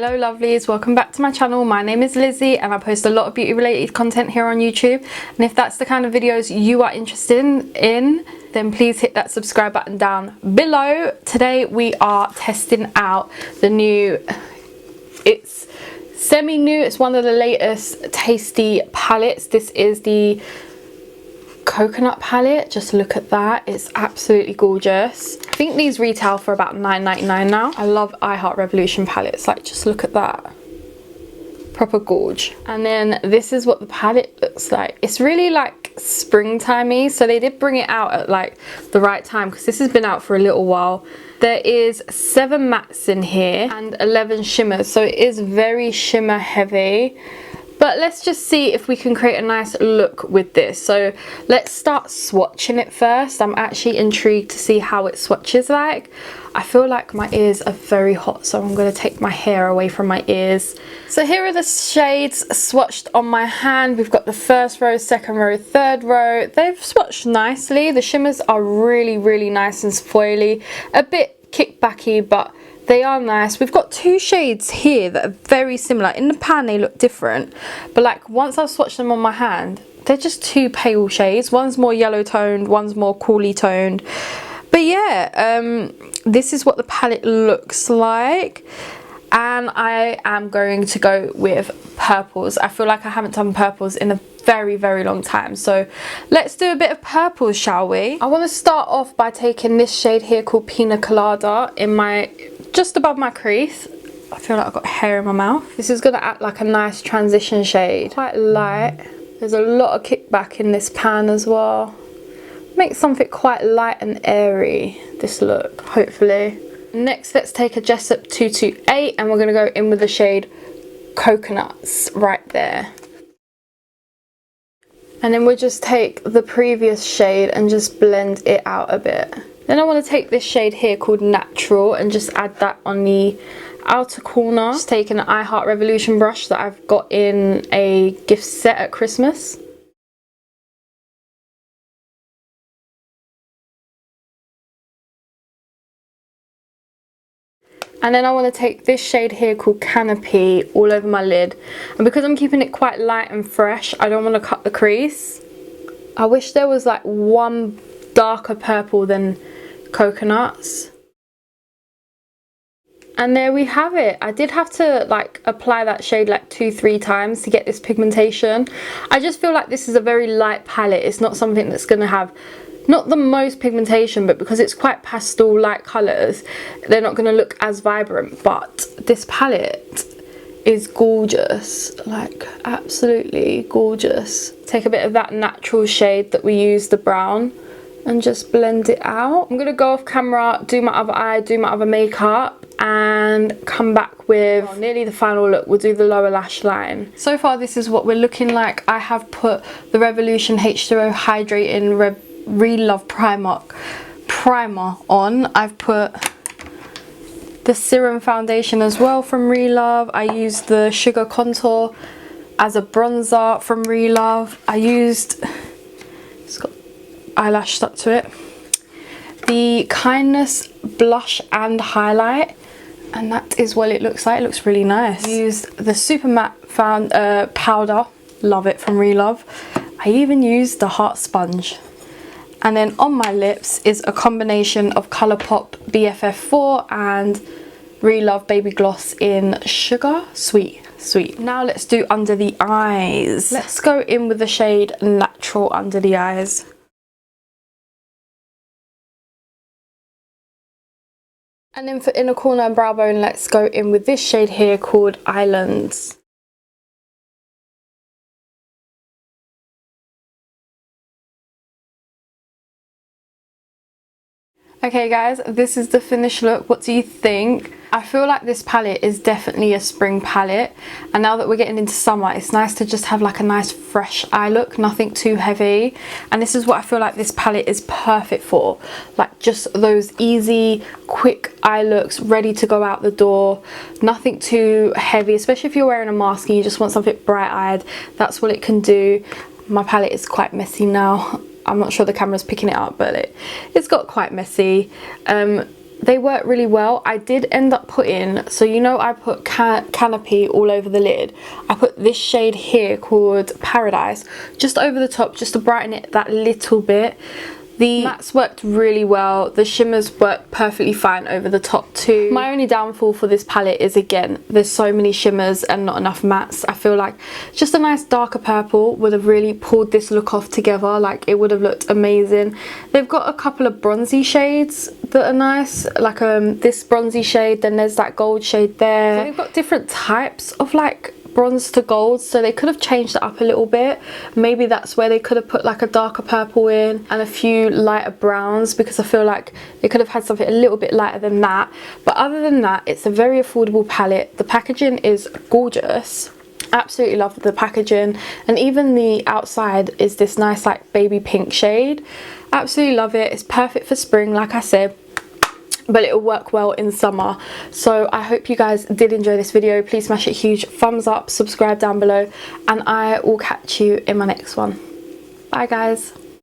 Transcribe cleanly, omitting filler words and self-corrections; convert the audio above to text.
Hello lovelies, welcome back to my channel. My name is Lizzie and I post a lot of beauty related content here on YouTube, and if that's the kind of videos you are interested in, then please hit that subscribe button down below. Today we are testing out the new, it's semi-new, it's one of the latest tasty palettes. This is the coconut palette. Just look at that, it's absolutely gorgeous. I think these retail for about $9.99 now. I love I Heart Revolution palettes, like just look at that, proper gorge. And then this is what the palette looks like. It's really like springtimey, so they did bring it out at like the right time because this has been out for a little while. There is 7 mattes in here and 11 shimmers, so it is very shimmer heavy. But let's just see if we can create a nice look with this. So let's start swatching it first. I'm actually intrigued to see how it swatches like. I feel like my ears are very hot, so I'm going to take my hair away from my ears. So here are the shades swatched on my hand. We've got the first row, second row, third row. They've swatched nicely. The shimmers are really nice and foily. A bit kickbacky, but they are nice. We've got 2 shades here that are very similar. In the pan they look different, but like once I've swatched them on my hand, they're just 2 pale shades. One's more yellow toned, one's more coolly toned. But yeah, this is what the palette looks like. And I am going to go with purples. I feel like I haven't done purples in a very long time, so let's do a bit of purples, shall we? I want to start off by taking this shade here called Pina Colada in my, just above my crease. I feel like I've got hair in my mouth. This is going to act like a nice transition shade, quite light. There's a lot of kickback in this pan as well. Makes something quite light and airy, this look, hopefully. Next, let's take a Jessup 228 and we're going to go in with the shade Coconuts right there. And then we'll just take the previous shade and just blend it out a bit. Then I want to take this shade here called Natural and just add that on the outer corner. Just taking an I Heart Revolution brush that I've got in a gift set at Christmas. And then I want to take this shade here called Canopy all over my lid. And because I'm keeping it quite light and fresh, I don't want to cut the crease. I wish there was like one darker purple than Coconuts. And there we have it. I did have to like apply that shade like 2-3 times to get this pigmentation. I just feel like this is a very light palette. It's not something that's going to have not the most pigmentation, but because it's quite pastel light colours, they're not going to look as vibrant. But this palette is gorgeous, like absolutely gorgeous. Take a bit of that natural shade that we used, the brown, and just blend it out. I'm going to go off camera, do my other eye, do my other makeup, and come back with nearly the final look. We'll do the lower lash line. So far this is what we're looking like. I have put the Revolution H2O Hydrating Real Love primer on. I've put the serum foundation as well from Real Love. I used the Sugar Contour as a bronzer from Real Love. I used, it's got eyelash stuck to it, the Kindness blush and highlight, and that is what it looks like. It looks really nice. I used the Super Matte powder, love it, from Real Love. I even used the Heart Sponge. And then on my lips is a combination of Colourpop BFF4 and Real Love Baby Gloss in Sugar Sweet. Now let's do under the eyes. Let's go in with the shade Natural under the eyes. And then for inner corner and brow bone, let's go in with this shade here called Islands. Okay guys, this is the finished look. What do you think? I feel like this palette is definitely a spring palette, and now that we're getting into summer, it's nice to just have like a nice fresh eye look, nothing too heavy. And this is what I feel like this palette is perfect for, like just those easy quick eye looks, ready to go out the door, nothing too heavy, especially if you're wearing a mask and you just want something bright-eyed. That's what it can do. My palette is quite messy now. I'm not sure the camera's picking it up, but it's got quite messy. they work really well. I did end up putting, so you know I put Canopy all over the lid. I put this shade here called Paradise just over the top, just to brighten it that little bit. The mattes worked really well. The shimmers worked perfectly fine over the top too. My only downfall for this palette is, again, there's so many shimmers and not enough mattes. I feel like just a nice darker purple would have really pulled this look off together. Like, it would have looked amazing. They've got a couple of bronzy shades that are nice, like this bronzy shade, then there's that gold shade there. So they've got different types of like bronze to gold, so they could have changed it up a little bit. Maybe that's where they could have put like a darker purple in and a few lighter browns, because I feel like they could have had something a little bit lighter than that. But other than that, it's a very affordable palette. The packaging is gorgeous. Absolutely love the packaging, and even the outside is this nice like baby pink shade. Absolutely love it. It's perfect for spring, like I said, but it'll work well in summer. So I hope you guys did enjoy this video. Please smash a huge thumbs up, subscribe down below, and I will catch you in my next one. Bye guys.